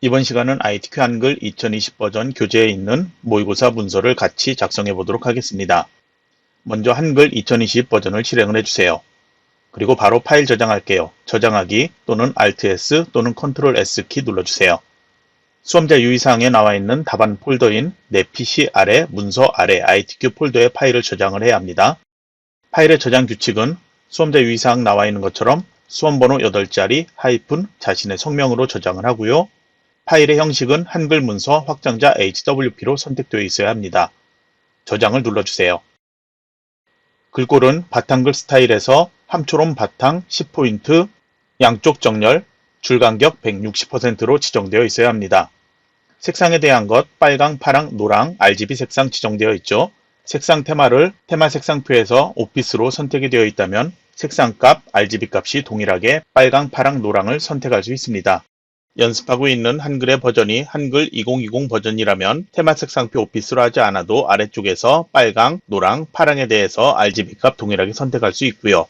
이번 시간은 ITQ 한글 2020 버전 교재에 있는 모의고사 문서를 같이 작성해 보도록 하겠습니다. 먼저 한글 2020 버전을 실행을 해주세요. 그리고 바로 파일 저장할게요. 저장하기 또는 Alt+S 또는 Ctrl+S 키 눌러주세요. 수험자 유의사항에 나와 있는 답안 폴더인 내 PC 아래 문서 아래 ITQ 폴더에 파일을 저장을 해야 합니다. 파일의 저장 규칙은 수험자 유의사항 나와 있는 것처럼 수험번호 8자리 하이픈 자신의 성명으로 저장을 하고요. 파일의 형식은 한글 문서 확장자 HWP로 선택되어 있어야 합니다. 저장을 눌러주세요. 글꼴은 바탕글 스타일에서 함초롬 바탕 10포인트, 양쪽 정렬, 줄간격 160%로 지정되어 있어야 합니다. 색상에 대한 것 빨강, 파랑, 노랑, RGB 색상 지정되어 있죠. 색상 테마를 테마 색상표에서 오피스로 선택이 되어 있다면 색상값, RGB 값이 동일하게 빨강, 파랑, 노랑을 선택할 수 있습니다. 연습하고 있는 한글의 버전이 한글 2020 버전이라면 테마 색상표 오피스로 하지 않아도 아래쪽에서 빨강, 노랑, 파랑에 대해서 RGB 값 동일하게 선택할 수 있고요.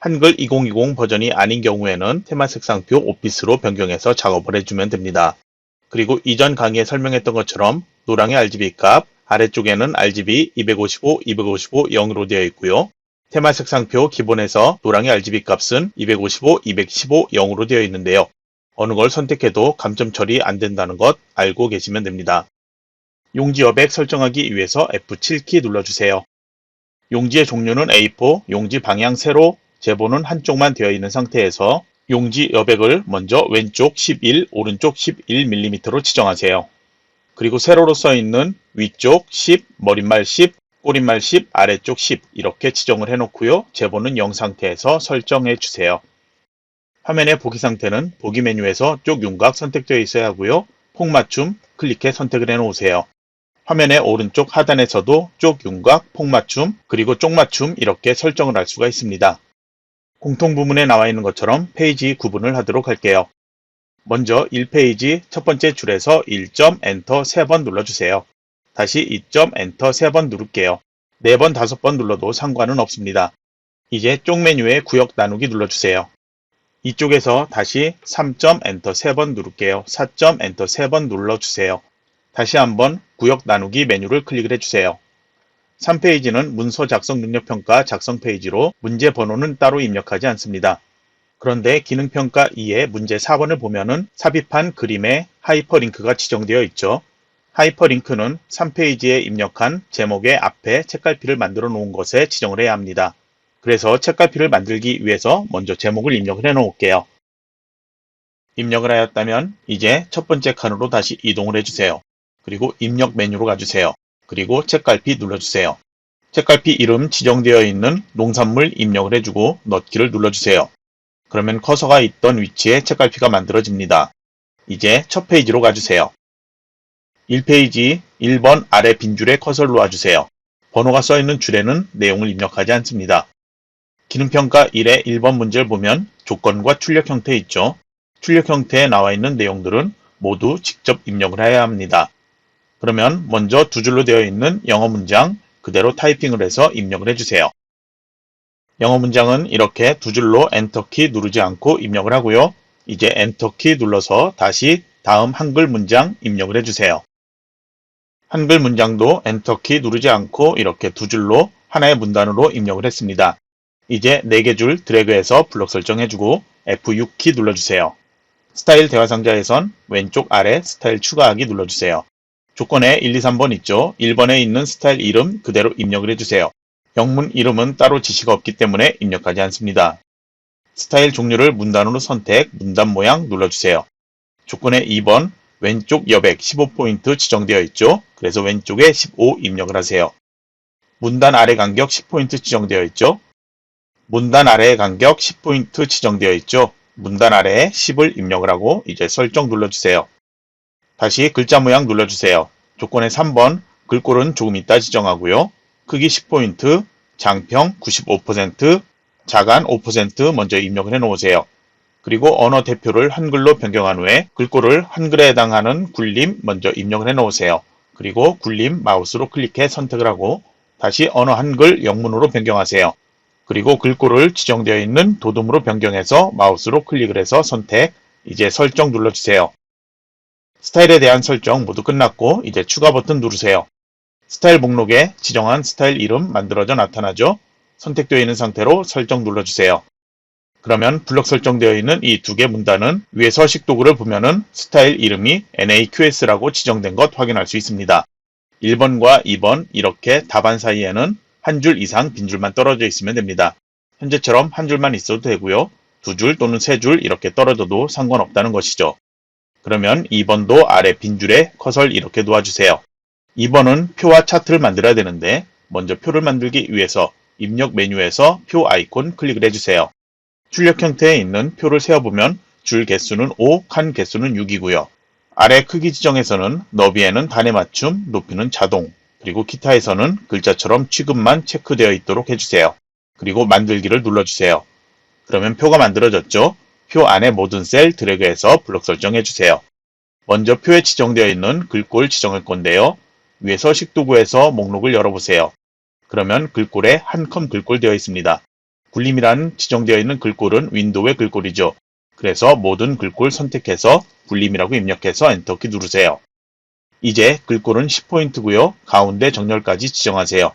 한글 2020 버전이 아닌 경우에는 테마 색상표 오피스로 변경해서 작업을 해주면 됩니다. 그리고 이전 강의에 설명했던 것처럼 노랑의 RGB 값, 아래쪽에는 RGB 255, 255, 0으로 되어 있고요. 테마 색상표 기본에서 노랑의 RGB 값은 255, 215, 0으로 되어 있는데요. 어느 걸 선택해도 감점 처리 안 된다는 것 알고 계시면 됩니다. 용지 여백 설정하기 위해서 F7키 눌러주세요. 용지의 종류는 A4, 용지 방향 세로, 제보는 한쪽만 되어 있는 상태에서 용지 여백을 먼저 왼쪽 11, 오른쪽 11mm로 지정하세요. 그리고 세로로 써 있는 위쪽 10, 머릿말 10, 꼬릿말 10, 아래쪽 10 이렇게 지정을 해놓고요. 제보는 0 상태에서 설정해 주세요. 화면의 보기 상태는 보기 메뉴에서 쪽 윤곽 선택되어 있어야 하고요. 폭맞춤 클릭해 선택을 해 놓으세요. 화면의 오른쪽 하단에서도 쪽 윤곽, 폭맞춤, 그리고 쪽맞춤 이렇게 설정을 할 수가 있습니다. 공통 부문에 나와 있는 것처럼 페이지 구분을 하도록 할게요. 먼저 1페이지 첫 번째 줄에서 1점 엔터 3번 눌러주세요. 다시 2점 엔터 3번 누를게요. 4번, 5번 눌러도 상관은 없습니다. 이제 쪽 메뉴에 구역 나누기 눌러주세요. 이쪽에서 다시 3점 엔터 3번 누를게요. 4점 엔터 3번 눌러주세요. 다시 한번 구역 나누기 메뉴를 클릭을 해주세요. 3페이지는 문서 작성 능력평가 작성 페이지로 문제 번호는 따로 입력하지 않습니다. 그런데 기능평가 2의 문제 4번을 보면은 삽입한 그림에 하이퍼링크가 지정되어 있죠. 하이퍼링크는 3페이지에 입력한 제목의 앞에 책갈피를 만들어 놓은 것에 지정을 해야 합니다. 그래서 책갈피를 만들기 위해서 먼저 제목을 입력을 해 놓을게요. 입력을 하였다면 이제 첫 번째 칸으로 다시 이동을 해주세요. 그리고 입력 메뉴로 가주세요. 그리고 책갈피 눌러주세요. 책갈피 이름 지정되어 있는 농산물 입력을 해주고 넣기를 눌러주세요. 그러면 커서가 있던 위치에 책갈피가 만들어집니다. 이제 첫 페이지로 가주세요. 1페이지 1번 아래 빈 줄에 커서를 놓아주세요. 번호가 써있는 줄에는 내용을 입력하지 않습니다. 기능평가 1의 1번 문제를 보면 조건과 출력 형태 있죠. 출력 형태에 나와 있는 내용들은 모두 직접 입력을 해야 합니다. 그러면 먼저 두 줄로 되어 있는 영어 문장 그대로 타이핑을 해서 입력을 해주세요. 영어 문장은 이렇게 두 줄로 엔터키 누르지 않고 입력을 하고요. 이제 엔터키 눌러서 다시 다음 한글 문장 입력을 해주세요. 한글 문장도 엔터키 누르지 않고 이렇게 두 줄로 하나의 문단으로 입력을 했습니다. 이제 4개 줄 드래그해서 블록 설정해주고 F6키 눌러주세요. 스타일 대화상자에선 왼쪽 아래 스타일 추가하기 눌러주세요. 조건에 1, 2, 3번 있죠. 1번에 있는 스타일 이름 그대로 입력을 해주세요. 영문 이름은 따로 지시가 없기 때문에 입력하지 않습니다. 스타일 종류를 문단으로 선택, 문단 모양 눌러주세요. 조건에 2번 왼쪽 여백 15포인트 지정되어 있죠. 그래서 왼쪽에 15 입력을 하세요. 문단 아래 간격 10포인트 지정되어 있죠. 문단 아래의 간격 10포인트 지정되어 있죠. 문단 아래에 10을 입력을 하고 이제 설정 눌러주세요. 다시 글자 모양 눌러주세요. 조건에 3번 글꼴은 조금 이따 지정하고요. 크기 10포인트, 장평 95%, 자간 5% 먼저 입력을 해 놓으세요. 그리고 언어 대표를 한글로 변경한 후에 글꼴을 한글에 해당하는 굴림 먼저 입력을 해 놓으세요. 그리고 굴림 마우스로 클릭해 선택을 하고 다시 언어 한글 영문으로 변경하세요. 그리고 글꼴을 지정되어 있는 도둠으로 변경해서 마우스로 클릭을 해서 선택, 이제 설정 눌러주세요. 스타일에 대한 설정 모두 끝났고 이제 추가 버튼 누르세요. 스타일 목록에 지정한 스타일 이름 만들어져 나타나죠. 선택되어 있는 상태로 설정 눌러주세요. 그러면 블럭 설정되어 있는 이 두 개 문단은 위에 서식 도구를 보면은 스타일 이름이 NAQS라고 지정된 것 확인할 수 있습니다. 1번과 2번 이렇게 답안 사이에는 한 줄 이상 빈줄만 떨어져 있으면 됩니다. 현재처럼 한 줄만 있어도 되고요. 두 줄 또는 세 줄 이렇게 떨어져도 상관없다는 것이죠. 그러면 2번도 아래 빈줄에 커서를 이렇게 놓아주세요. 2번은 표와 차트를 만들어야 되는데 먼저 표를 만들기 위해서 입력 메뉴에서 표 아이콘 클릭을 해주세요. 출력 형태에 있는 표를 세어보면 줄 개수는 5, 칸 개수는 6이고요. 아래 크기 지정에서는 너비에는 단에 맞춤, 높이는 자동, 그리고 기타에서는 글자처럼 취급만 체크되어 있도록 해주세요. 그리고 만들기를 눌러주세요. 그러면 표가 만들어졌죠? 표 안에 모든 셀 드래그해서 블럭 설정해주세요. 먼저 표에 지정되어 있는 글꼴 지정할 건데요. 위에 서식 도구에서 목록을 열어보세요. 그러면 글꼴에 한 컴 글꼴 되어 있습니다. 굴림이라는 지정되어 있는 글꼴은 윈도우의 글꼴이죠. 그래서 모든 글꼴 선택해서 굴림이라고 입력해서 엔터키 누르세요. 이제 글꼴은 10포인트고요. 가운데 정렬까지 지정하세요.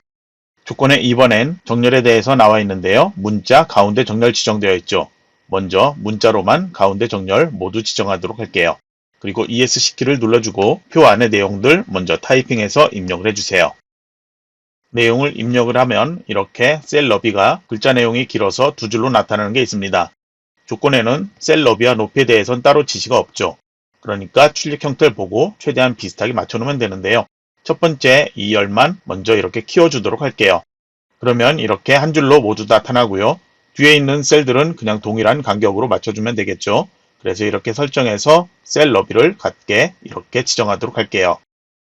조건의 2번엔 정렬에 대해서 나와 있는데요. 문자 가운데 정렬 지정되어 있죠. 먼저 문자로만 가운데 정렬 모두 지정하도록 할게요. 그리고 ESC키를 눌러주고 표 안의 내용들 먼저 타이핑해서 입력을 해주세요. 내용을 입력을 하면 이렇게 셀 너비가 글자 내용이 길어서 두 줄로 나타나는 게 있습니다. 조건에는 셀 너비와 높이에 대해서는 따로 지시가 없죠. 그러니까 출력 형태를 보고 최대한 비슷하게 맞춰놓으면 되는데요. 첫 번째 2열만 먼저 이렇게 키워주도록 할게요. 그러면 이렇게 한 줄로 모두 나타나고요. 뒤에 있는 셀들은 그냥 동일한 간격으로 맞춰주면 되겠죠. 그래서 이렇게 설정해서 셀 너비를 같게 이렇게 지정하도록 할게요.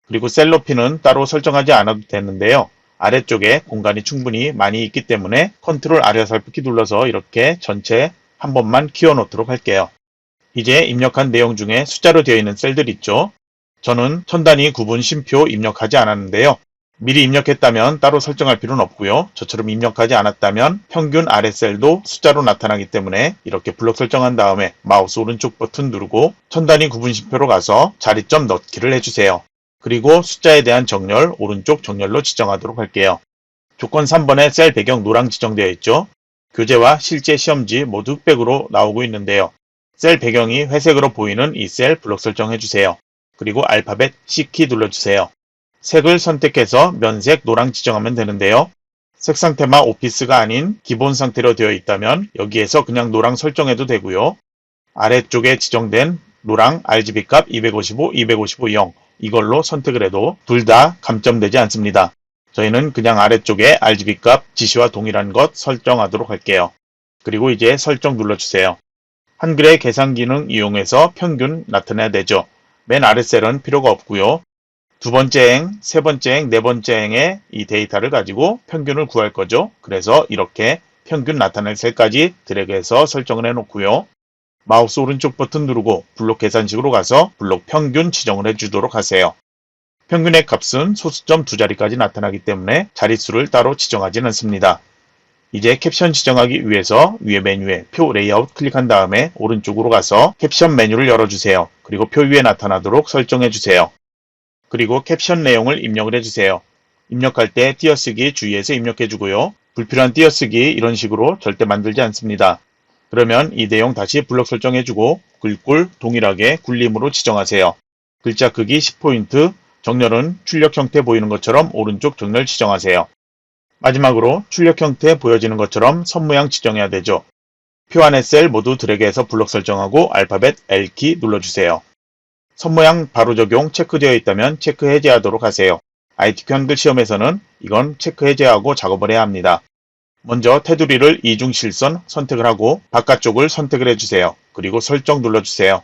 그리고 셀 높이는 따로 설정하지 않아도 되는데요. 아래쪽에 공간이 충분히 많이 있기 때문에 컨트롤 아래 살펴기 눌러서 이렇게 전체 한 번만 키워 놓도록 할게요. 이제 입력한 내용 중에 숫자로 되어 있는 셀들 있죠. 저는 천 단위 구분 쉼표 입력하지 않았는데요. 미리 입력했다면 따로 설정할 필요는 없고요. 저처럼 입력하지 않았다면 평균 아래 셀도 숫자로 나타나기 때문에 이렇게 블럭 설정한 다음에 마우스 오른쪽 버튼 누르고 천 단위 구분 쉼표로 가서 자리점 넣기를 해주세요. 그리고 숫자에 대한 정렬 오른쪽 정렬로 지정하도록 할게요. 조건 3번에 셀 배경 노랑 지정되어 있죠. 교재와 실제 시험지 모두 흑백으로 나오고 있는데요. 셀 배경이 회색으로 보이는 이 셀 블럭 설정해주세요. 그리고 알파벳 C키 눌러주세요. 색을 선택해서 면색 노랑 지정하면 되는데요. 색상 테마 오피스가 아닌 기본 상태로 되어 있다면 여기에서 그냥 노랑 설정해도 되고요. 아래쪽에 지정된 노랑 RGB 값 255, 255, 0 이걸로 선택을 해도 둘 다 감점되지 않습니다. 저희는 그냥 아래쪽에 RGB 값 지시와 동일한 것 설정하도록 할게요. 그리고 이제 설정 눌러주세요. 한글의 계산 기능 이용해서 평균 나타내야 되죠. 맨 아래 셀은 필요가 없고요. 두 번째 행, 세 번째 행, 네 번째 행의 이 데이터를 가지고 평균을 구할 거죠. 그래서 이렇게 평균 나타낼 셀까지 드래그해서 설정을 해놓고요. 마우스 오른쪽 버튼 누르고 블록 계산식으로 가서 블록 평균 지정을 해주도록 하세요. 평균의 값은 소수점 두 자리까지 나타나기 때문에 자릿수를 따로 지정하지는 않습니다. 이제 캡션 지정하기 위해서 위에 메뉴에 표 레이아웃 클릭한 다음에 오른쪽으로 가서 캡션 메뉴를 열어주세요. 그리고 표 위에 나타나도록 설정해주세요. 그리고 캡션 내용을 입력을 해주세요. 입력할 때 띄어쓰기 주의해서 입력해주고요. 불필요한 띄어쓰기 이런 식으로 절대 만들지 않습니다. 그러면 이 내용 다시 블럭 설정해주고 글꼴 동일하게 굴림으로 지정하세요. 글자 크기 10포인트, 정렬은 출력 형태 보이는 것처럼 오른쪽 정렬 지정하세요. 마지막으로 출력 형태 보여지는 것처럼 선 모양 지정해야 되죠. 표 안의 셀 모두 드래그해서 블럭 설정하고 알파벳 L키 눌러주세요. 선 모양 바로 적용 체크되어 있다면 체크 해제하도록 하세요. ITQ 한글 시험에서는 이건 체크 해제하고 작업을 해야 합니다. 먼저 테두리를 이중 실선 선택을 하고 바깥쪽을 선택을 해주세요. 그리고 설정 눌러주세요.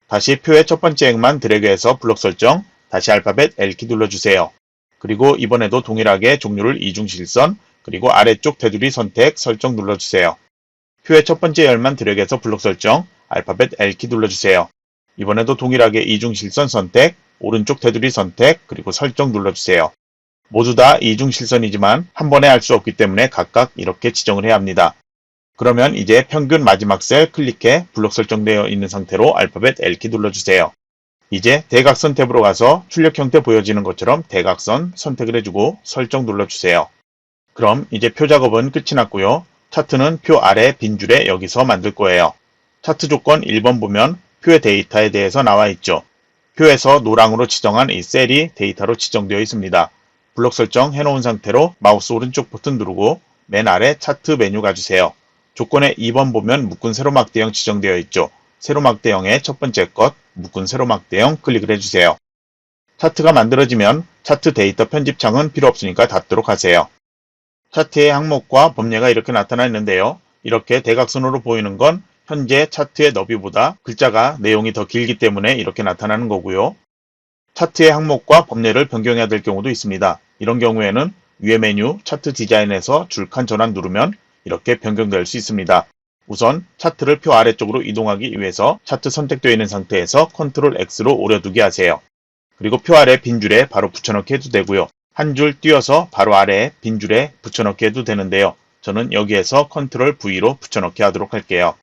다시 표의 첫 번째 행만 드래그해서 블럭 설정, 다시 알파벳 L키 눌러주세요. 그리고 이번에도 동일하게 종류를 이중 실선, 그리고 아래쪽 테두리 선택, 설정 눌러주세요. 표의 첫 번째 열만 드래그해서 블럭 설정, 알파벳 L키 눌러주세요. 이번에도 동일하게 이중 실선 선택, 오른쪽 테두리 선택, 그리고 설정 눌러주세요. 모두 다 이중 실선이지만 한 번에 할 수 없기 때문에 각각 이렇게 지정을 해야 합니다. 그러면 이제 평균 마지막 셀 클릭해 블럭 설정되어 있는 상태로 알파벳 L키 눌러주세요. 이제 대각선 탭으로 가서 출력 형태 보여지는 것처럼 대각선 선택을 해주고 설정 눌러주세요. 그럼 이제 표 작업은 끝이 났고요. 차트는 표 아래 빈 줄에 여기서 만들 거예요. 차트 조건 1번 보면 표의 데이터에 대해서 나와 있죠. 표에서 노랑으로 지정한 이 셀이 데이터로 지정되어 있습니다. 블록 설정 해놓은 상태로 마우스 오른쪽 버튼 누르고 맨 아래 차트 메뉴 가주세요. 조건에 2번 보면 묶은 세로막대형 지정되어 있죠. 세로막대형의 첫 번째 것 묶은 세로막대형 클릭을 해주세요. 차트가 만들어지면 차트 데이터 편집창은 필요 없으니까 닫도록 하세요. 차트의 항목과 범례가 이렇게 나타나 있는데요. 이렇게 대각선으로 보이는 건 현재 차트의 너비보다 글자가 내용이 더 길기 때문에 이렇게 나타나는 거고요. 차트의 항목과 범례를 변경해야 될 경우도 있습니다. 이런 경우에는 위에 메뉴 차트 디자인에서 줄칸 전환 누르면 이렇게 변경될 수 있습니다. 우선 차트를 표 아래쪽으로 이동하기 위해서 차트 선택되어 있는 상태에서 컨트롤 X로 오려두게 하세요. 그리고 표 아래 빈 줄에 바로 붙여넣기 해도 되고요. 한 줄 띄어서 바로 아래에 빈 줄에 붙여넣기 해도 되는데요. 저는 여기에서 컨트롤 V로 붙여넣기 하도록 할게요.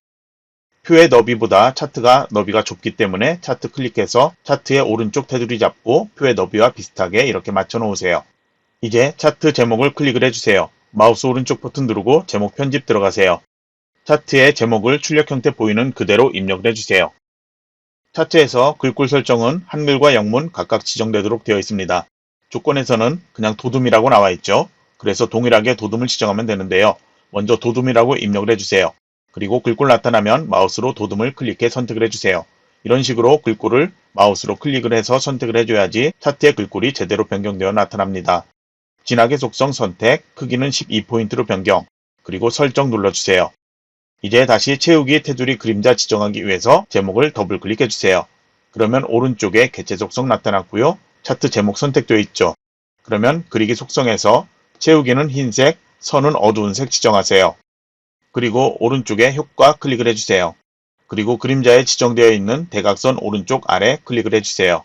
표의 너비보다 차트가 너비가 좁기 때문에 차트 클릭해서 차트의 오른쪽 테두리 잡고 표의 너비와 비슷하게 이렇게 맞춰 놓으세요. 이제 차트 제목을 클릭을 해주세요. 마우스 오른쪽 버튼 누르고 제목 편집 들어가세요. 차트의 제목을 출력 형태 보이는 그대로 입력을 해주세요. 차트에서 글꼴 설정은 한글과 영문 각각 지정되도록 되어 있습니다. 조건에서는 그냥 도둠이라고 나와 있죠. 그래서 동일하게 도둠을 지정하면 되는데요. 먼저 도둠이라고 입력을 해주세요. 그리고 글꼴 나타나면 마우스로 도둠을 클릭해 선택을 해주세요. 이런 식으로 글꼴을 마우스로 클릭을 해서 선택을 해줘야지 차트의 글꼴이 제대로 변경되어 나타납니다. 진하게 속성 선택, 크기는 12포인트로 변경, 그리고 설정 눌러주세요. 이제 다시 채우기 테두리 그림자 지정하기 위해서 제목을 더블 클릭해주세요. 그러면 오른쪽에 개체 속성 나타났고요. 차트 제목 선택되어 있죠. 그러면 그리기 속성에서 채우기는 흰색, 선은 어두운 색 지정하세요. 그리고 오른쪽에 효과 클릭을 해주세요. 그리고 그림자에 지정되어 있는 대각선 오른쪽 아래 클릭을 해주세요.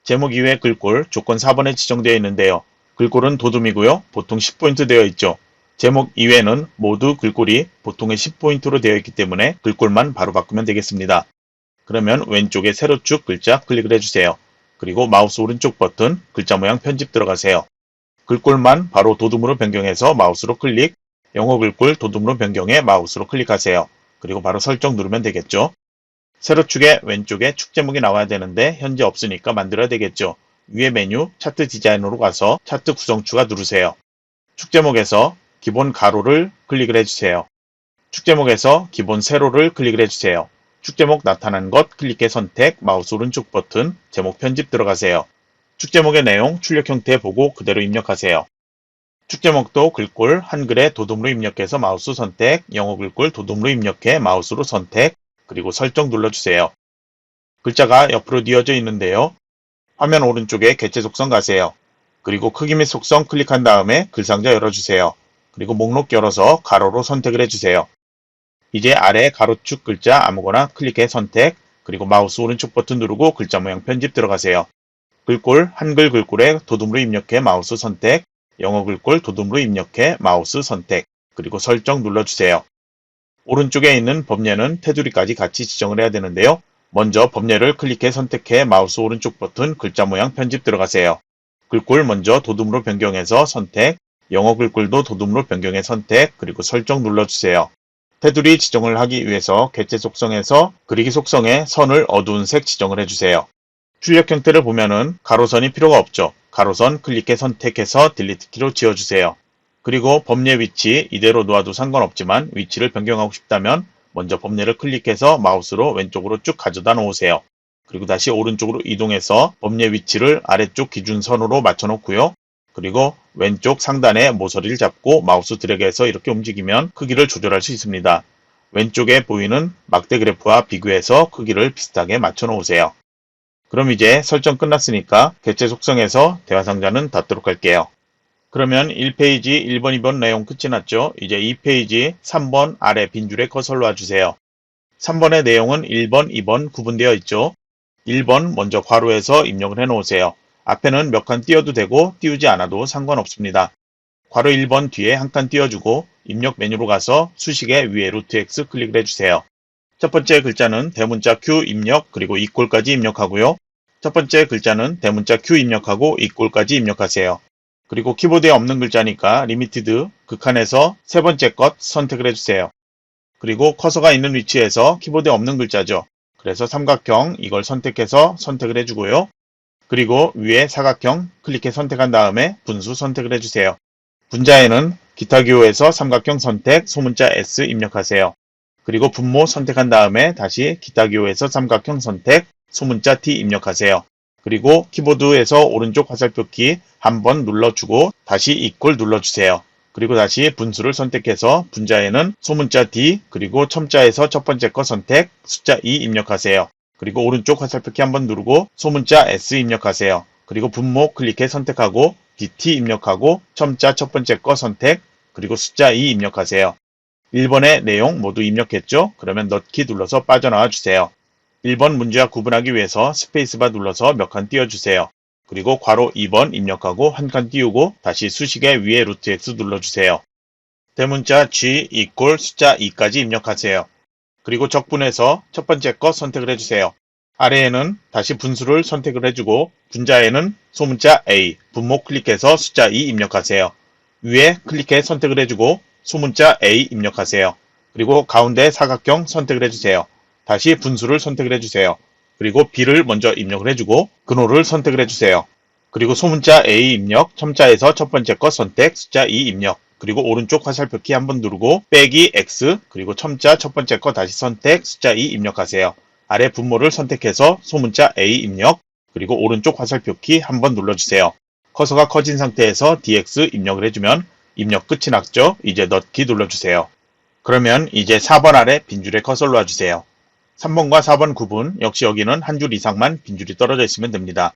제목 이외 글꼴 조건 4번에 지정되어 있는데요. 글꼴은 도둠이고요. 보통 10포인트 되어 있죠. 제목 이외에는 모두 글꼴이 보통의 10포인트로 되어 있기 때문에 글꼴만 바로 바꾸면 되겠습니다. 그러면 왼쪽에 세로축 글자 클릭을 해주세요. 그리고 마우스 오른쪽 버튼 글자 모양 편집 들어가세요. 글꼴만 바로 도둠으로 변경해서 마우스로 클릭, 영어 글꼴 도둠으로 변경해 마우스로 클릭하세요. 그리고 바로 설정 누르면 되겠죠. 세로축의 왼쪽에 축 제목이 나와야 되는데 현재 없으니까 만들어야 되겠죠. 위에 메뉴 차트 디자인으로 가서 차트 구성 추가 누르세요. 축 제목에서 기본 가로를 클릭을 해주세요. 축 제목에서 기본 세로를 클릭을 해주세요. 축 제목 나타난 것 클릭해 선택, 마우스 오른쪽 버튼, 제목 편집 들어가세요. 축 제목의 내용 출력 형태 보고 그대로 입력하세요. 축 제목도 글꼴 한글에 도둠으로 입력해서 마우스 선택, 영어 글꼴 도둠으로 입력해 마우스로 선택, 그리고 설정 눌러주세요. 글자가 옆으로 뉘어져 있는데요. 화면 오른쪽에 개체 속성 가세요. 그리고 크기 및 속성 클릭한 다음에 글상자 열어주세요. 그리고 목록 열어서 가로로 선택을 해주세요. 이제 아래 가로축 글자 아무거나 클릭해 선택, 그리고 마우스 오른쪽 버튼 누르고 글자 모양 편집 들어가세요. 글꼴 한글 글꼴에 도둠으로 입력해 마우스 선택, 영어 글꼴 도둠으로 입력해 마우스 선택, 그리고 설정 눌러주세요. 오른쪽에 있는 범례는 테두리까지 같이 지정을 해야 되는데요. 먼저 범례를 클릭해 선택해 마우스 오른쪽 버튼 글자 모양 편집 들어가세요. 글꼴 먼저 도둠으로 변경해서 선택, 영어 글꼴도 도둠으로 변경해 선택, 그리고 설정 눌러주세요. 테두리 지정을 하기 위해서 개체 속성에서 그리기 속성에 선을 어두운 색 지정을 해주세요. 출력 형태를 보면은 가로선이 필요가 없죠. 가로선 클릭해 선택해서 딜리트 키로 지워주세요. 그리고 범례 위치 이대로 놓아도 상관없지만 위치를 변경하고 싶다면 먼저 범례를 클릭해서 마우스로 왼쪽으로 쭉 가져다 놓으세요. 그리고 다시 오른쪽으로 이동해서 범례 위치를 아래쪽 기준선으로 맞춰 놓고요. 그리고 왼쪽 상단에 모서리를 잡고 마우스 드래그해서 이렇게 움직이면 크기를 조절할 수 있습니다. 왼쪽에 보이는 막대 그래프와 비교해서 크기를 비슷하게 맞춰 놓으세요. 그럼 이제 설정 끝났으니까 개체 속성에서 대화 상자는 닫도록 할게요. 그러면 1페이지 1번, 2번 내용 끝이 났죠? 이제 2페이지 3번 아래 빈줄에 커서를 놔주세요. 3번의 내용은 1번, 2번 구분되어 있죠? 1번 먼저 괄호에서 입력을 해 놓으세요. 앞에는 몇 칸 띄워도 되고 띄우지 않아도 상관없습니다. 괄호 1번 뒤에 한 칸 띄워주고 입력 메뉴로 가서 수식의 위에 루트 X 클릭을 해주세요. 첫 번째 글자는 대문자 Q 입력 그리고 이꼴까지 입력하고요. 첫 번째 글자는 대문자 Q 입력하고 이꼴까지 입력하세요. 그리고 키보드에 없는 글자니까 리미티드 극한에서 세 번째 것 선택을 해주세요. 그리고 커서가 있는 위치에서 키보드에 없는 글자죠. 그래서 삼각형 이걸 선택해서 선택을 해주고요. 그리고 위에 사각형 클릭해 선택한 다음에 분수 선택을 해주세요. 분자에는 기타 기호에서 삼각형 선택 소문자 S 입력하세요. 그리고 분모 선택한 다음에 다시 기타 기호에서 삼각형 선택 소문자 T 입력하세요. 그리고 키보드에서 오른쪽 화살표 키 한번 눌러주고 다시 이퀄 눌러주세요. 그리고 다시 분수를 선택해서 분자에는 소문자 D 그리고 첨자에서 첫 번째 거 선택 숫자 2 입력하세요. 그리고 오른쪽 화살표 키 한번 누르고 소문자 S 입력하세요. 그리고 분모 클릭해 선택하고 DT 입력하고 첨자 첫 번째 거 선택 그리고 숫자 2 입력하세요. 1번의 내용 모두 입력했죠? 그러면 넣기 눌러서 빠져나와 주세요. 1번 문제와 구분하기 위해서 스페이스바 눌러서 몇 칸 띄워주세요. 그리고 괄호 2번 입력하고 한 칸 띄우고 다시 수식에 위에 루트 X 눌러주세요. 대문자 G 이꼴 숫자 2까지 입력하세요. 그리고 적분해서 첫 번째 거 선택을 해주세요. 아래에는 다시 분수를 선택을 해주고 분자에는 소문자 A, 분모 클릭해서 숫자 2 입력하세요. 위에 클릭해 선택을 해주고 소문자 A 입력하세요. 그리고 가운데 사각형 선택을 해주세요. 다시 분수를 선택을 해주세요. 그리고 B를 먼저 입력을 해주고 근호를 선택을 해주세요. 그리고 소문자 A 입력, 첨자에서 첫 번째 거 선택, 숫자 2 입력, 그리고 오른쪽 화살표 키 한번 누르고 빼기 X, 그리고 첨자 첫 번째 거 다시 선택, 숫자 2 입력하세요. 아래 분모를 선택해서 소문자 A 입력, 그리고 오른쪽 화살표 키 한번 눌러주세요. 커서가 커진 상태에서 DX 입력을 해주면 입력 끝이 났죠? 이제 넣기 눌러주세요. 그러면 이제 4번 아래 빈줄에 커서를 놔주세요. 3번과 4번 구분, 역시 여기는 한 줄 이상만 빈줄이 떨어져 있으면 됩니다.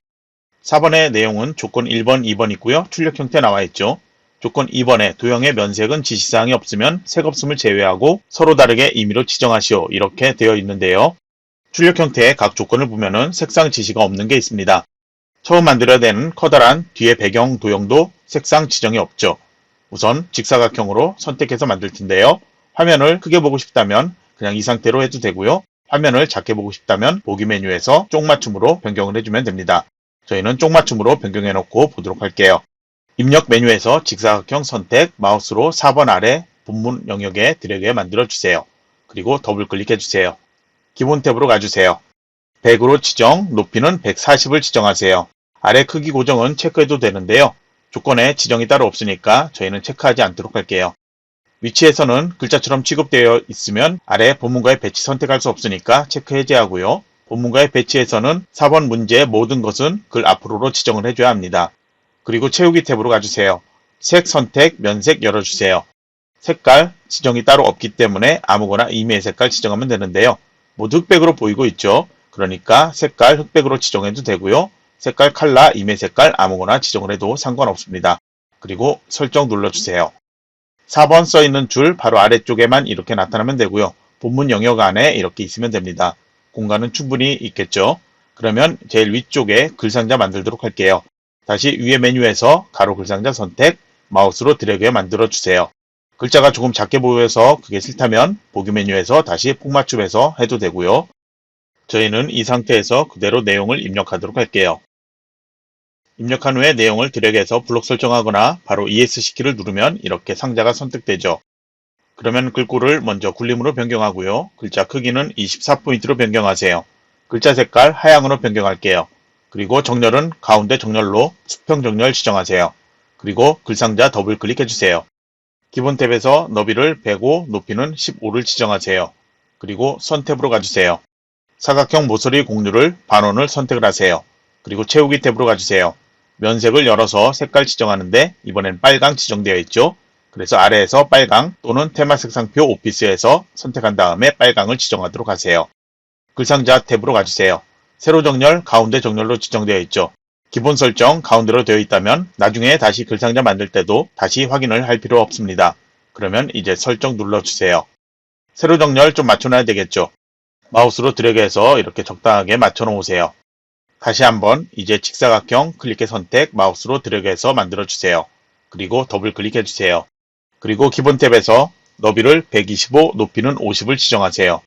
4번의 내용은 조건 1번, 2번 있고요. 출력 형태 나와 있죠. 조건 2번에 도형의 면색은 지시사항이 없으면 색 없음을 제외하고 서로 다르게 임의로 지정하시오. 이렇게 되어 있는데요. 출력 형태의 각 조건을 보면은 색상 지시가 없는 게 있습니다. 처음 만들어야 되는 커다란 뒤에 배경 도형도 색상 지정이 없죠. 우선 직사각형으로 선택해서 만들 텐데요. 화면을 크게 보고 싶다면 그냥 이 상태로 해도 되고요. 화면을 작게 보고 싶다면 보기 메뉴에서 쪽맞춤으로 변경을 해주면 됩니다. 저희는 쪽맞춤으로 변경해 놓고 보도록 할게요. 입력 메뉴에서 직사각형 선택, 마우스로 4번 아래 본문 영역에 드래그해 만들어 주세요. 그리고 더블 클릭해 주세요. 기본 탭으로 가주세요. 100으로 지정, 높이는 140을 지정하세요. 아래 크기 고정은 체크해도 되는데요. 조건에 지정이 따로 없으니까 저희는 체크하지 않도록 할게요. 위치에서는 글자처럼 취급되어 있으면 아래 본문과의 배치 선택할 수 없으니까 체크 해제하고요. 본문과의 배치에서는 4번 문제의 모든 것은 글 앞으로로 지정을 해줘야 합니다. 그리고 채우기 탭으로 가주세요. 색 선택, 면색 열어주세요. 색깔 지정이 따로 없기 때문에 아무거나 임의의 색깔 지정하면 되는데요. 모두 흑백으로 보이고 있죠. 그러니까 색깔 흑백으로 지정해도 되고요. 색깔 칼라, 임의 색깔 아무거나 지정을 해도 상관없습니다. 그리고 설정 눌러주세요. 4번 써있는 줄 바로 아래쪽에만 이렇게 나타나면 되고요. 본문 영역 안에 이렇게 있으면 됩니다. 공간은 충분히 있겠죠. 그러면 제일 위쪽에 글상자 만들도록 할게요. 다시 위에 메뉴에서 가로 글상자 선택, 마우스로 드래그해 만들어주세요. 글자가 조금 작게 보여서 그게 싫다면 보기 메뉴에서 다시 폭맞춤해서 해도 되고요. 저희는 이 상태에서 그대로 내용을 입력하도록 할게요. 입력한 후에 내용을 드래그해서 블록 설정하거나 바로 ESC키를 누르면 이렇게 상자가 선택되죠. 그러면 글꼴을 먼저 굴림으로 변경하고요. 글자 크기는 24포인트로 변경하세요. 글자 색깔 하향으로 변경할게요. 그리고 정렬은 가운데 정렬로 수평 정렬 지정하세요. 그리고 글상자 더블 클릭해주세요. 기본 탭에서 너비를 105, 높이는 15를 지정하세요. 그리고 선 탭으로 가주세요. 사각형 모서리 공률을 반원을 선택을 하세요. 그리고 채우기 탭으로 가주세요. 면색을 열어서 색깔 지정하는데 이번엔 빨강 지정되어 있죠. 그래서 아래에서 빨강 또는 테마 색상표 오피스에서 선택한 다음에 빨강을 지정하도록 하세요. 글상자 탭으로 가주세요. 세로 정렬, 가운데 정렬로 지정되어 있죠. 기본 설정 가운데로 되어 있다면 나중에 다시 글상자 만들 때도 다시 확인을 할 필요 없습니다. 그러면 이제 설정 눌러주세요. 세로 정렬 좀 맞춰놔야 되겠죠. 마우스로 드래그해서 이렇게 적당하게 맞춰 놓으세요. 다시 한번 이제 직사각형 클릭해 선택, 마우스로 드래그해서 만들어주세요. 그리고 더블 클릭해주세요. 그리고 기본 탭에서 너비를 125, 높이는 50을 지정하세요.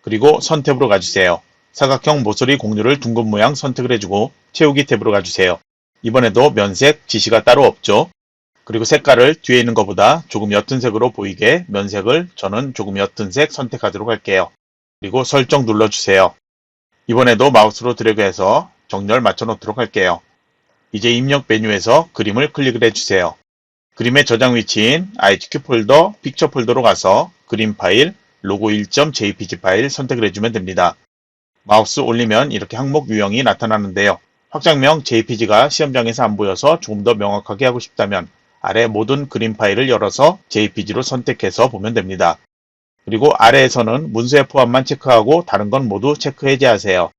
그리고 선 탭으로 가주세요. 사각형 모서리 공률을 둥근 모양 선택을 해주고 채우기 탭으로 가주세요. 이번에도 면색 지시가 따로 없죠. 그리고 색깔을 뒤에 있는 것보다 조금 옅은 색으로 보이게 면색을 저는 조금 옅은 색 선택하도록 할게요. 그리고 설정 눌러주세요. 이번에도 마우스로 드래그해서 정렬 맞춰 놓도록 할게요. 이제 입력 메뉴에서 그림을 클릭을 해주세요. 그림의 저장 위치인 ITQ 폴더, 픽처 폴더로 가서 그림 파일, 로고 1.jpg 파일 선택을 해주면 됩니다. 마우스 올리면 이렇게 항목 유형이 나타나는데요. 확장명 jpg가 시험장에서 안 보여서 조금 더 명확하게 하고 싶다면 아래 모든 그림 파일을 열어서 jpg로 선택해서 보면 됩니다. 그리고 아래에서는 문서의 포함만 체크하고 다른 건 모두 체크 해제하세요.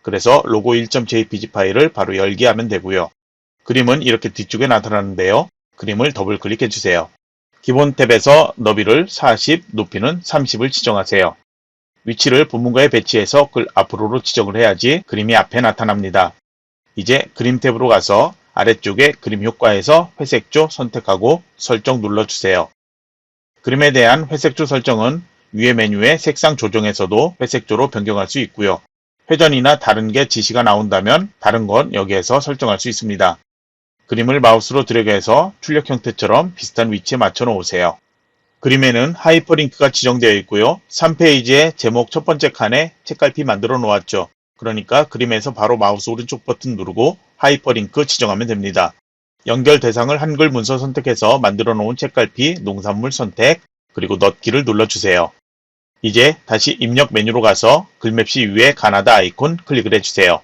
그래서 로고 1.jpg 파일을 바로 열기 하면 되고요. 그림은 이렇게 뒤쪽에 나타나는데요. 그림을 더블 클릭해 주세요. 기본 탭에서 너비를 40, 높이는 30을 지정하세요. 위치를 본문과에 배치해서 글 앞으로로 지정을 해야지 그림이 앞에 나타납니다. 이제 그림 탭으로 가서 아래쪽에 그림 효과에서 회색조 선택하고 설정 눌러주세요. 그림에 대한 회색조 설정은 위의 메뉴의 색상 조정에서도 회색조로 변경할 수 있고요. 회전이나 다른 게 지시가 나온다면 다른 건 여기에서 설정할 수 있습니다. 그림을 마우스로 드래그해서 출력 형태처럼 비슷한 위치에 맞춰 놓으세요. 그림에는 하이퍼링크가 지정되어 있고요. 3페이지의 제목 첫 번째 칸에 책갈피 만들어 놓았죠. 그러니까 그림에서 바로 마우스 오른쪽 버튼 누르고 하이퍼링크 지정하면 됩니다. 연결 대상을 한글 문서 선택해서 만들어 놓은 책갈피, 농산물 선택, 그리고 넣기를 눌러주세요. 이제 다시 입력 메뉴로 가서 글맵시 위에 가나다 아이콘 클릭을 해주세요.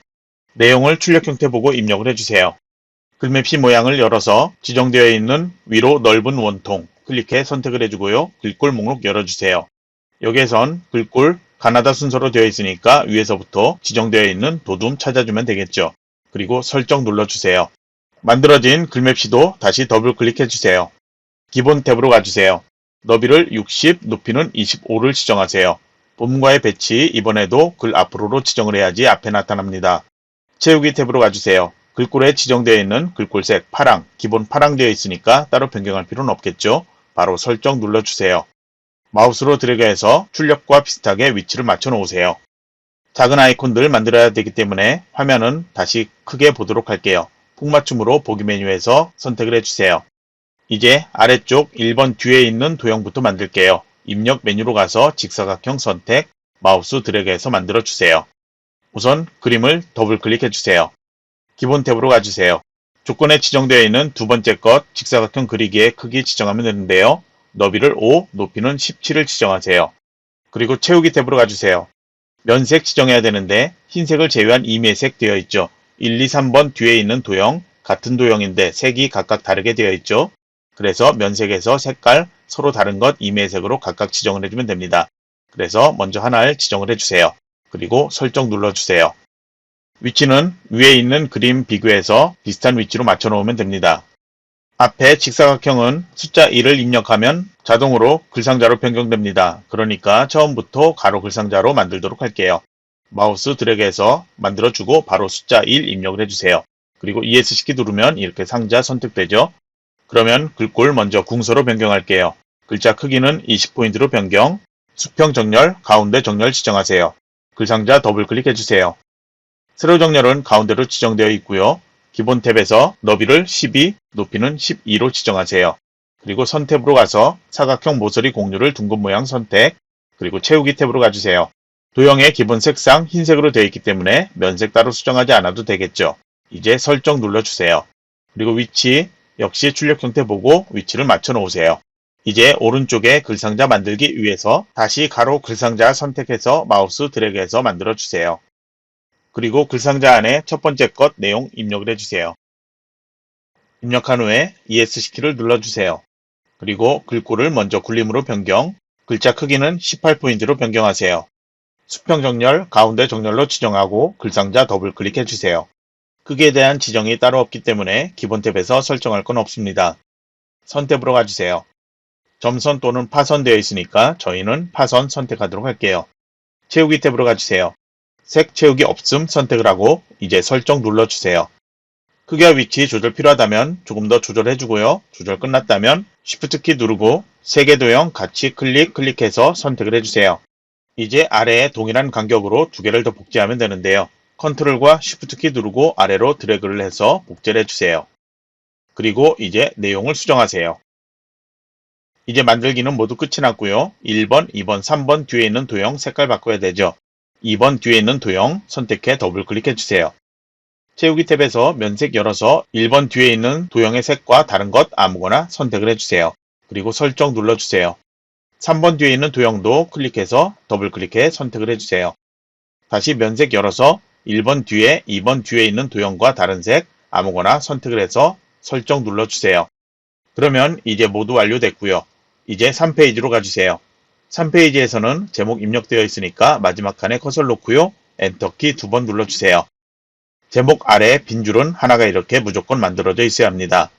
내용을 출력 형태 보고 입력을 해주세요. 글맵시 모양을 열어서 지정되어 있는 위로 넓은 원통 클릭해 선택을 해주고요. 글꼴 목록 열어주세요. 여기에선 글꼴 가나다 순서로 되어 있으니까 위에서부터 지정되어 있는 도둠 찾아주면 되겠죠. 그리고 설정 눌러주세요. 만들어진 글맵시도 다시 더블 클릭해주세요. 기본 탭으로 가주세요. 너비를 60, 높이는 25를 지정하세요. 본문과의 배치 이번에도 글 앞으로로 지정을 해야지 앞에 나타납니다. 채우기 탭으로 가주세요. 글꼴에 지정되어 있는 글꼴색 파랑, 기본 파랑 되어 있으니까 따로 변경할 필요는 없겠죠. 바로 설정 눌러주세요. 마우스로 드래그해서 출력과 비슷하게 위치를 맞춰 놓으세요. 작은 아이콘들 만들어야 되기 때문에 화면은 다시 크게 보도록 할게요. 폭맞춤으로 보기 메뉴에서 선택을 해주세요. 이제 아래쪽 1번 뒤에 있는 도형부터 만들게요. 입력 메뉴로 가서 직사각형 선택, 마우스 드래그해서 만들어주세요. 우선 그림을 더블 클릭해주세요. 기본 탭으로 가주세요. 조건에 지정되어 있는 두 번째 것 직사각형 그리기의 크기 지정하면 되는데요. 너비를 5, 높이는 17을 지정하세요. 그리고 채우기 탭으로 가주세요. 면색 지정해야 되는데 흰색을 제외한 임의색 되어 있죠. 1, 2, 3번 뒤에 있는 도형, 같은 도형인데 색이 각각 다르게 되어 있죠. 그래서 면색에서 색깔 서로 다른 것 임의색으로 각각 지정을 해주면 됩니다. 그래서 먼저 하나를 지정을 해주세요. 그리고 설정 눌러주세요. 위치는 위에 있는 그림 비교해서 비슷한 위치로 맞춰 놓으면 됩니다. 앞에 직사각형은 숫자 1을 입력하면 자동으로 글상자로 변경됩니다. 그러니까 처음부터 가로 글상자로 만들도록 할게요. 마우스 드래그해서 만들어주고 바로 숫자 1 입력을 해주세요. 그리고 ESC 키 누르면 이렇게 상자 선택되죠. 그러면 글꼴 먼저 궁서로 변경할게요. 글자 크기는 20포인트로 변경, 수평 정렬, 가운데 정렬 지정하세요. 글상자 더블 클릭해주세요. 세로 정렬은 가운데로 지정되어 있고요. 기본 탭에서 너비를 12, 높이는 12로 지정하세요. 그리고 선 탭으로 가서 사각형 모서리 공률을 둥근 모양 선택, 그리고 채우기 탭으로 가주세요. 도형의 기본 색상 흰색으로 되어 있기 때문에 면색 따로 수정하지 않아도 되겠죠. 이제 설정 눌러주세요. 그리고 위치 역시 출력 형태 보고 위치를 맞춰 놓으세요. 이제 오른쪽에 글상자 만들기 위해서 다시 가로 글상자 선택해서 마우스 드래그해서 만들어 주세요. 그리고 글상자 안에 첫 번째 것 내용 입력을 해주세요. 입력한 후에 ESC 키를 눌러주세요. 그리고 글꼴을 먼저 굴림으로 변경, 글자 크기는 18포인트로 변경하세요. 수평 정렬, 가운데 정렬로 지정하고 글상자 더블 클릭해주세요. 크기에 대한 지정이 따로 없기 때문에 기본 탭에서 설정할 건 없습니다. 선 탭으로 가주세요. 점선 또는 파선 되어 있으니까 저희는 파선 선택하도록 할게요. 채우기 탭으로 가주세요. 색 채우기 없음 선택을 하고 이제 설정 눌러주세요. 크기와 위치 조절 필요하다면 조금 더 조절해주고요. 조절 끝났다면 Shift 키 누르고 3개 도형 같이 클릭해서 선택을 해주세요. 이제 아래에 동일한 간격으로 두 개를 더 복제하면 되는데요. 컨트롤과 쉬프트 키 누르고 아래로 드래그를 해서 복제를 해주세요. 그리고 이제 내용을 수정하세요. 이제 만들기는 모두 끝이 났고요. 1번, 2번, 3번 뒤에 있는 도형 색깔 바꿔야 되죠. 2번 뒤에 있는 도형 선택해 더블 클릭해 주세요. 채우기 탭에서 면색 열어서 1번 뒤에 있는 도형의 색과 다른 것 아무거나 선택을 해주세요. 그리고 설정 눌러주세요. 3번 뒤에 있는 도형도 클릭해서 더블 클릭해 선택을 해주세요. 다시 면색 열어서 1번 뒤에 2번 뒤에 있는 도형과 다른 색 아무거나 선택을 해서 설정 눌러주세요. 그러면 이제 모두 완료됐고요. 이제 3페이지로 가주세요. 3페이지에서는 제목 입력되어 있으니까 마지막 칸에 커서를 놓고요. 엔터키 2번 눌러주세요. 제목 아래에 빈 줄은 하나가 이렇게 무조건 만들어져 있어야 합니다.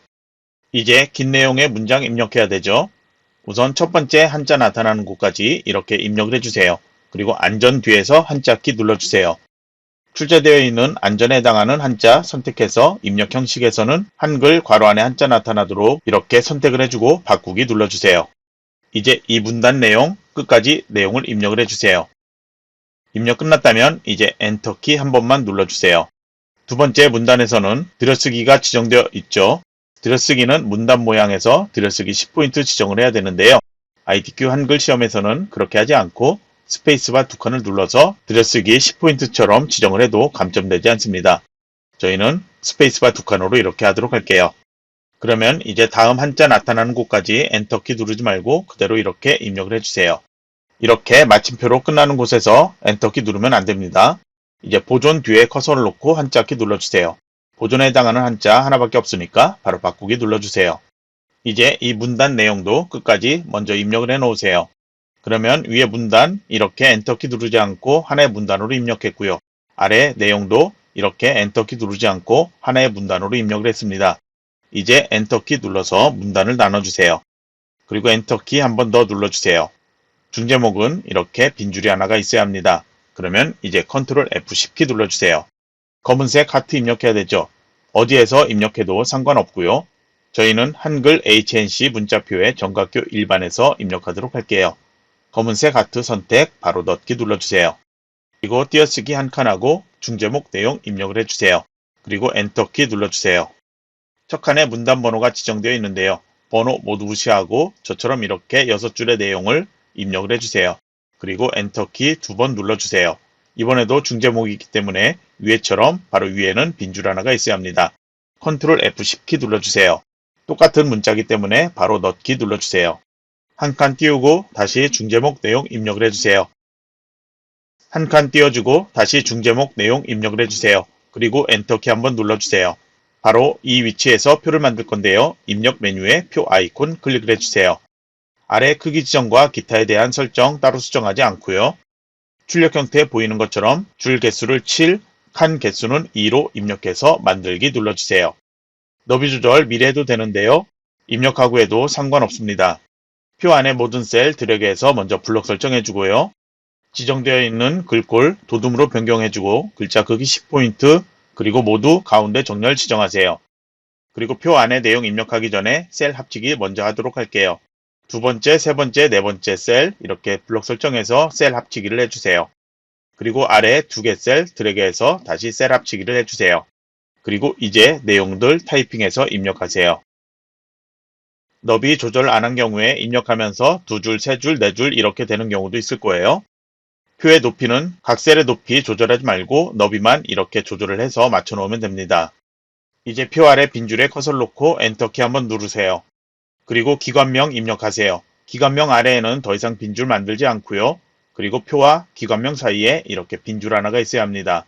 이제 긴 내용의 문장 입력해야 되죠. 우선 첫 번째 한자 나타나는 곳까지 이렇게 입력을 해주세요. 그리고 안전 뒤에서 한자 키 눌러주세요. 출제되어 있는 안전에 해당하는 한자 선택해서 입력 형식에서는 한글 괄호 안에 한자 나타나도록 이렇게 선택을 해주고 바꾸기 눌러주세요. 이제 이 문단 내용 끝까지 내용을 입력을 해주세요. 입력 끝났다면 이제 엔터키 한 번만 눌러주세요. 두 번째 문단에서는 들여쓰기가 지정되어 있죠. 들여쓰기는 문단 모양에서 들여쓰기 10포인트 지정을 해야 되는데요. ITQ 한글 시험에서는 그렇게 하지 않고 스페이스바 두 칸을 눌러서 들여쓰기 10포인트처럼 지정을 해도 감점되지 않습니다. 저희는 스페이스바 두 칸으로 이렇게 하도록 할게요. 그러면 이제 다음 한자 나타나는 곳까지 엔터키 누르지 말고 그대로 이렇게 입력을 해주세요. 이렇게 마침표로 끝나는 곳에서 엔터키 누르면 안됩니다. 이제 보존 뒤에 커서를 놓고 한자 키 눌러주세요. 보존에 해당하는 한자 하나밖에 없으니까 바로 바꾸기 눌러주세요. 이제 이 문단 내용도 끝까지 먼저 입력을 해 놓으세요. 그러면 위에 문단 이렇게 엔터키 누르지 않고 하나의 문단으로 입력했고요. 아래 내용도 이렇게 엔터키 누르지 않고 하나의 문단으로 입력을 했습니다. 이제 엔터키 눌러서 문단을 나눠주세요. 그리고 엔터키 한 번 더 눌러주세요. 중제목은 이렇게 빈줄이 하나가 있어야 합니다. 그러면 이제 컨트롤 F10키 눌러주세요. 검은색 하트 입력해야 되죠. 어디에서 입력해도 상관없고요. 저희는 한글 HNC 문자표의 정각교 일반에서 입력하도록 할게요. 검은색 하트 선택 바로 넣기 눌러주세요. 그리고 띄어쓰기 한 칸하고 중제목 내용 입력을 해주세요. 그리고 엔터키 눌러주세요. 첫 칸에 문단 번호가 지정되어 있는데요. 번호 모두 무시하고 저처럼 이렇게 6줄의 내용을 입력을 해주세요. 그리고 엔터키 2번 눌러주세요. 이번에도 중제목이기 때문에 위에처럼 바로 위에는 빈줄 하나가 있어야 합니다. 컨트롤 F10키 눌러주세요. 똑같은 문자이기 때문에 바로 넣기 눌러주세요. 한 칸 띄우고 다시 중제목 내용 입력을 해주세요. 한 칸 띄워주고 다시 중제목 내용 입력을 해주세요. 그리고 엔터키 한번 눌러주세요. 바로 이 위치에서 표를 만들 건데요. 입력 메뉴에 표 아이콘 클릭을 해주세요. 아래 크기 지정과 기타에 대한 설정 따로 수정하지 않고요. 출력 형태 보이는 것처럼 줄 개수를 7, 칸 개수는 2로 입력해서 만들기 눌러주세요. 너비 조절 미리 해도 되는데요. 입력하고 해도 상관없습니다. 표 안에 모든 셀 드래그해서 먼저 블록 설정해주고요. 지정되어 있는 글꼴 도둠으로 변경해주고 글자 크기 10포인트 그리고 모두 가운데 정렬 지정하세요. 그리고 표 안에 내용 입력하기 전에 셀 합치기 먼저 하도록 할게요. 두 번째, 세 번째, 네 번째 셀 이렇게 블록 설정해서 셀 합치기를 해주세요. 그리고 아래 두 개 셀 드래그해서 다시 셀 합치기를 해주세요. 그리고 이제 내용들 타이핑해서 입력하세요. 너비 조절 안 한 경우에 입력하면서 두 줄, 세 줄, 네 줄 이렇게 되는 경우도 있을 거예요. 표의 높이는 각 셀의 높이 조절하지 말고 너비만 이렇게 조절을 해서 맞춰 놓으면 됩니다. 이제 표 아래 빈줄에 커서를 놓고 엔터키 한번 누르세요. 그리고 기관명 입력하세요. 기관명 아래에는 더 이상 빈줄 만들지 않고요. 그리고 표와 기관명 사이에 이렇게 빈줄 하나가 있어야 합니다.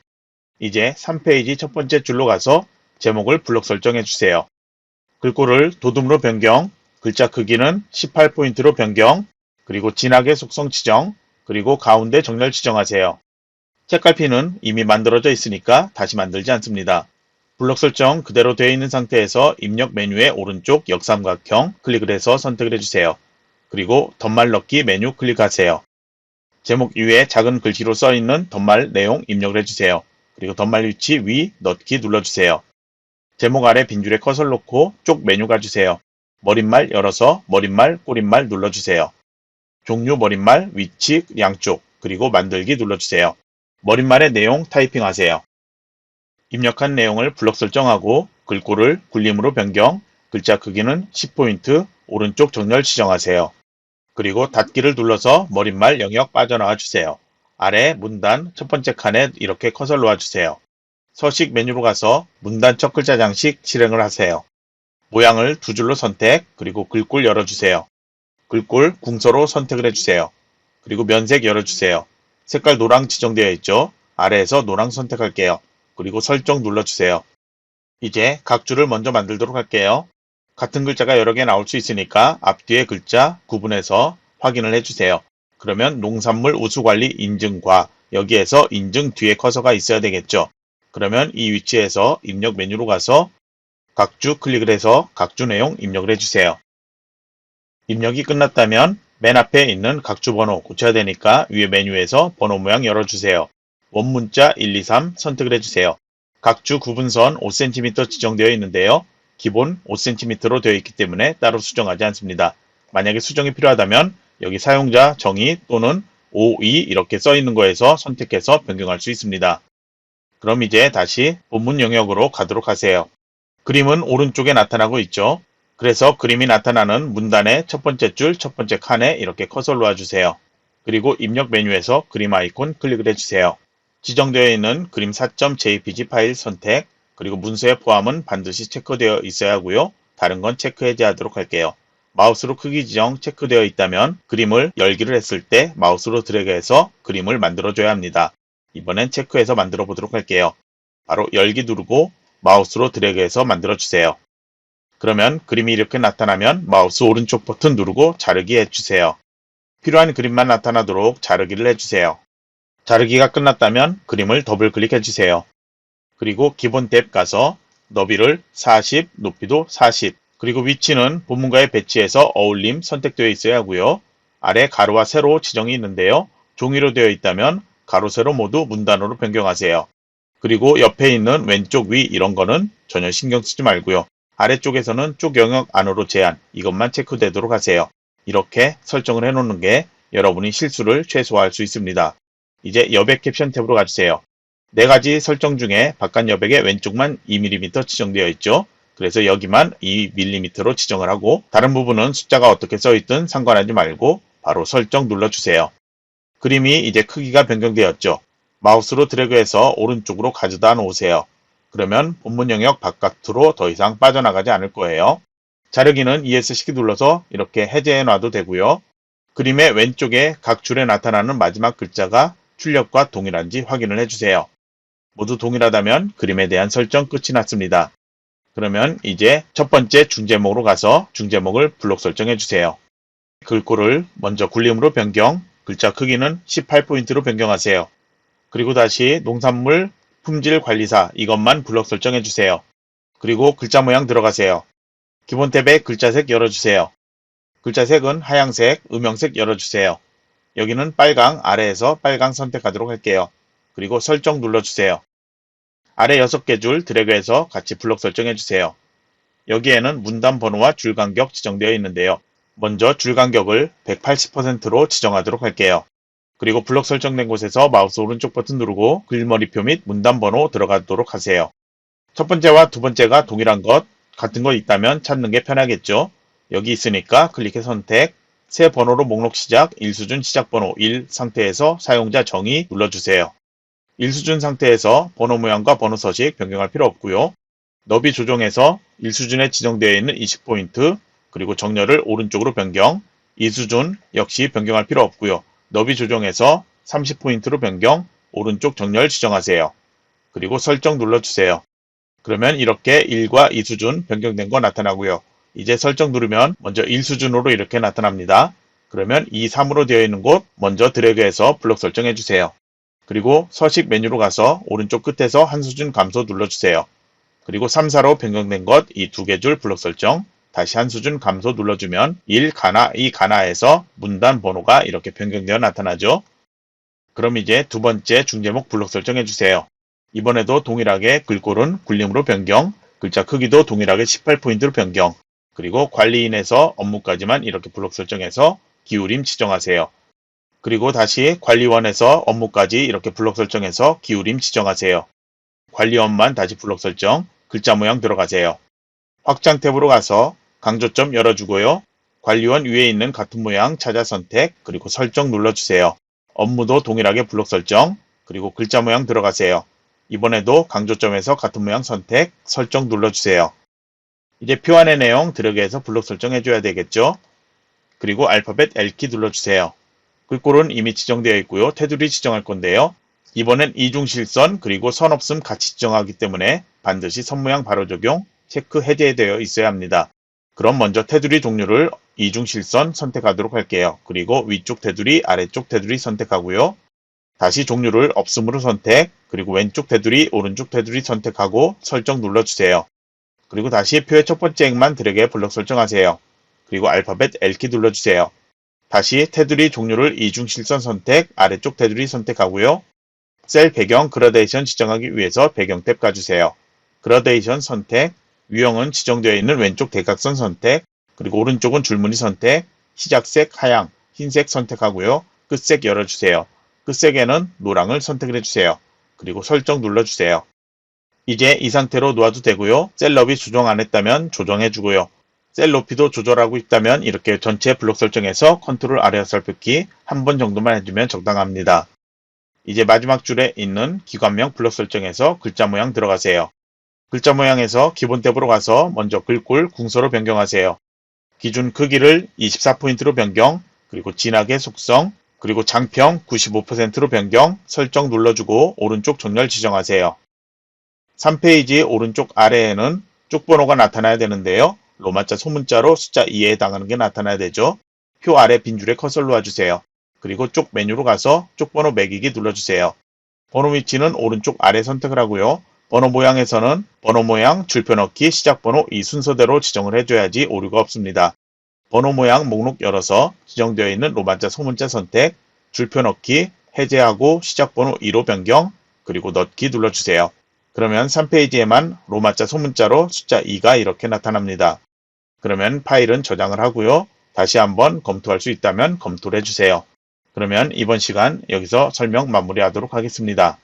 이제 3페이지 첫 번째 줄로 가서 제목을 블록 설정해 주세요. 글꼴을 도둠으로 변경, 글자 크기는 18포인트로 변경, 그리고 진하게 속성 지정, 그리고 가운데 정렬 지정하세요. 책갈피는 이미 만들어져 있으니까 다시 만들지 않습니다. 블록 설정 그대로 되어 있는 상태에서 입력 메뉴의 오른쪽 역삼각형 클릭을 해서 선택을 해주세요. 그리고 덧말 넣기 메뉴 클릭하세요. 제목 위에 작은 글씨로 써있는 덧말 내용 입력을 해주세요. 그리고 덧말 위치 위 넣기 눌러주세요. 제목 아래 빈줄에 커서를 놓고 쪽 메뉴 가주세요. 머릿말 열어서 머릿말, 꼬릿말 눌러주세요. 종류 머릿말, 위치, 양쪽 그리고 만들기 눌러주세요. 머릿말의 내용 타이핑하세요. 입력한 내용을 블럭 설정하고 글꼴을 굴림으로 변경, 글자 크기는 10포인트, 오른쪽 정렬 지정하세요. 그리고 닫기를 눌러서 머릿말 영역 빠져나와 주세요. 아래 문단 첫 번째 칸에 이렇게 커서를 놓아주세요. 서식 메뉴로 가서 문단 첫 글자 장식 실행을 하세요. 모양을 두 줄로 선택, 그리고 글꼴 열어주세요. 글꼴 궁서로 선택을 해주세요. 그리고 면색 열어주세요. 색깔 노랑 지정되어 있죠? 아래에서 노랑 선택할게요. 그리고 설정 눌러주세요. 이제 각 줄을 먼저 만들도록 할게요. 같은 글자가 여러 개 나올 수 있으니까 앞뒤의 글자 구분해서 확인을 해주세요. 그러면 농산물 우수관리 인증과 여기에서 인증 뒤에 커서가 있어야 되겠죠. 그러면 이 위치에서 입력 메뉴로 가서 각주 클릭을 해서 각주 내용 입력을 해주세요. 입력이 끝났다면 맨 앞에 있는 각주 번호 고쳐야 되니까 위에 메뉴에서 번호 모양 열어주세요. 원문자 123 선택을 해주세요. 각주 구분선 5cm 지정되어 있는데요. 기본 5cm로 되어 있기 때문에 따로 수정하지 않습니다. 만약에 수정이 필요하다면 여기 사용자 정의 또는 52 이렇게 써 있는 거에서 선택해서 변경할 수 있습니다. 그럼 이제 다시 본문 영역으로 가도록 하세요. 그림은 오른쪽에 나타나고 있죠. 그래서 그림이 나타나는 문단의 첫 번째 줄, 첫 번째 칸에 이렇게 커서를 놓아주세요. 그리고 입력 메뉴에서 그림 아이콘 클릭을 해주세요. 지정되어 있는 그림 4.jpg 파일 선택, 그리고 문서의 포함은 반드시 체크되어 있어야 하고요. 다른 건 체크 해제하도록 할게요. 마우스로 크기 지정 체크되어 있다면 그림을 열기를 했을 때 마우스로 드래그해서 그림을 만들어줘야 합니다. 이번엔 체크해서 만들어 보도록 할게요. 바로 열기 누르고 마우스로 드래그해서 만들어주세요. 그러면 그림이 이렇게 나타나면 마우스 오른쪽 버튼 누르고 자르기 해주세요. 필요한 그림만 나타나도록 자르기를 해주세요. 자르기가 끝났다면 그림을 더블 클릭해주세요. 그리고 기본 탭 가서 너비를 40, 높이도 40, 그리고 위치는 본문과의 배치해서 어울림 선택되어 있어야 하고요. 아래 가로와 세로 지정이 있는데요. 종이로 되어 있다면 가로, 세로 모두 문단으로 변경하세요. 그리고 옆에 있는 왼쪽 위 이런 거는 전혀 신경 쓰지 말고요. 아래쪽에서는 쪽 영역 안으로 제한, 이것만 체크되도록 하세요. 이렇게 설정을 해놓는 게 여러분이 실수를 최소화할 수 있습니다. 이제 여백 캡션 탭으로 가주세요. 4가지 설정 중에 바깥 여백의 왼쪽만 2mm 지정되어 있죠. 그래서 여기만 2mm로 지정을 하고 다른 부분은 숫자가 어떻게 써있든 상관하지 말고 바로 설정 눌러주세요. 그림이 이제 크기가 변경되었죠. 마우스로 드래그해서 오른쪽으로 가져다 놓으세요. 그러면 본문 영역 바깥으로 더 이상 빠져나가지 않을 거예요. 자르기는 ESC 눌러서 이렇게 해제해 놔도 되고요. 그림의 왼쪽에 각 줄에 나타나는 마지막 글자가 출력과 동일한지 확인을 해주세요. 모두 동일하다면 그림에 대한 설정 끝이 났습니다. 그러면 이제 첫 번째 중제목으로 가서 중제목을 블록 설정해 주세요. 글꼴을 먼저 굴림으로 변경, 글자 크기는 18포인트로 변경하세요. 그리고 다시 농산물 품질관리사 이것만 블록 설정해 주세요. 그리고 글자 모양 들어가세요. 기본 탭에 글자색 열어주세요. 글자색은 하양색, 음영색 열어주세요. 여기는 빨강, 아래에서 빨강 선택하도록 할게요. 그리고 설정 눌러주세요. 아래 6개 줄 드래그해서 같이 블록 설정해주세요. 여기에는 문단 번호와 줄 간격 지정되어 있는데요. 먼저 줄 간격을 180%로 지정하도록 할게요. 그리고 블록 설정된 곳에서 마우스 오른쪽 버튼 누르고 글머리표 및 문단 번호 들어가도록 하세요. 첫 번째와 두 번째가 동일한 것, 같은 거 있다면 찾는 게 편하겠죠. 여기 있으니까 클릭해 선택, 새 번호로 목록 시작, 1수준 시작 번호 1 상태에서 사용자 정의 눌러주세요. 1수준 상태에서 번호 모양과 번호 서식 변경할 필요 없고요. 너비 조정에서 1수준에 지정되어 있는 20포인트, 그리고 정렬을 오른쪽으로 변경, 2수준 역시 변경할 필요 없고요. 너비 조정에서 30포인트로 변경, 오른쪽 정렬 지정하세요. 그리고 설정 눌러주세요. 그러면 이렇게 1과 2수준 변경된 거 나타나고요. 이제 설정 누르면 먼저 1수준으로 이렇게 나타납니다. 그러면 2, 3으로 되어 있는 곳 먼저 드래그해서 블록 설정해 주세요. 그리고 서식 메뉴로 가서 오른쪽 끝에서 한 수준 감소 눌러주세요. 그리고 3, 4로 변경된 것 이 2개 줄 블록 설정, 다시 한 수준 감소 눌러주면 1 가나, 2 가나에서 문단 번호가 이렇게 변경되어 나타나죠. 그럼 이제 두 번째 중제목 블록 설정해 주세요. 이번에도 동일하게 글꼴은 굴림으로 변경, 글자 크기도 동일하게 18포인트로 변경, 그리고 관리인에서 업무까지만 이렇게 블록 설정해서 기울임 지정하세요. 그리고 다시 관리원에서 업무까지 이렇게 블록 설정해서 기울임 지정하세요. 관리원만 다시 블록 설정, 글자 모양 들어가세요. 확장 탭으로 가서 강조점 열어주고요. 관리원 위에 있는 같은 모양 찾아 선택, 그리고 설정 눌러주세요. 업무도 동일하게 블록 설정, 그리고 글자 모양 들어가세요. 이번에도 강조점에서 같은 모양 선택, 설정 눌러주세요. 이제 표 안의 내용 들어가서 블록 설정해줘야 되겠죠? 그리고 알파벳 L키 눌러주세요. 글꼴은 이미 지정되어 있고요. 테두리 지정할 건데요. 이번엔 이중실선 그리고 선 없음 같이 지정하기 때문에 반드시 선 모양 바로 적용, 체크 해제되어 있어야 합니다. 그럼 먼저 테두리 종류를 이중실선 선택하도록 할게요. 그리고 위쪽 테두리, 아래쪽 테두리 선택하고요. 다시 종류를 없음으로 선택, 그리고 왼쪽 테두리, 오른쪽 테두리 선택하고 설정 눌러주세요. 그리고 다시 표의 첫 번째 행만 드래그 블록 설정하세요. 그리고 알파벳 L키 눌러주세요. 다시 테두리 종류를 이중실선 선택, 아래쪽 테두리 선택하고요. 셀 배경 그라데이션 지정하기 위해서 배경 탭 가주세요. 그라데이션 선택, 유형은 지정되어 있는 왼쪽 대각선 선택, 그리고 오른쪽은 줄무늬 선택, 시작색 하양, 흰색 선택하고요. 끝색 열어주세요. 끝색에는 노랑을 선택을 해주세요. 그리고 설정 눌러주세요. 이제 이 상태로 놓아도 되고요. 셀 너비 조정 안 했다면 조정해주고요. 셀 높이도 조절하고 있다면 이렇게 전체 블록 설정해서 컨트롤 아래 화살표키 한 번 정도만 해주면 적당합니다. 이제 마지막 줄에 있는 기관명 블록 설정해서 글자 모양 들어가세요. 글자 모양에서 기본 탭으로 가서 먼저 글꼴 궁서로 변경하세요. 기준 크기를 24포인트로 변경, 그리고 진하게 속성, 그리고 장평 95%로 변경, 설정 눌러주고 오른쪽 정렬 지정하세요. 3페이지 오른쪽 아래에는 쪽번호가 나타나야 되는데요. 로마자 소문자로 숫자 2에 해당하는 게 나타나야 되죠. 표 아래 빈 줄에 커서를 놔주세요. 그리고 쪽 메뉴로 가서 쪽번호 매기기 눌러주세요. 번호 위치는 오른쪽 아래 선택을 하고요. 번호 모양에서는 번호 모양, 줄표 넣기, 시작 번호 이 순서대로 지정을 해줘야지 오류가 없습니다. 번호 모양 목록 열어서 지정되어 있는 로마자 소문자 선택, 줄표 넣기, 해제하고 시작 번호 2로 변경, 그리고 넣기 눌러주세요. 그러면 3페이지에만 로마자 소문자로 숫자 2가 이렇게 나타납니다. 그러면 파일은 저장을 하고요. 다시 한번 검토할 수 있다면 검토를 해주세요. 그러면 이번 시간 여기서 설명 마무리하도록 하겠습니다.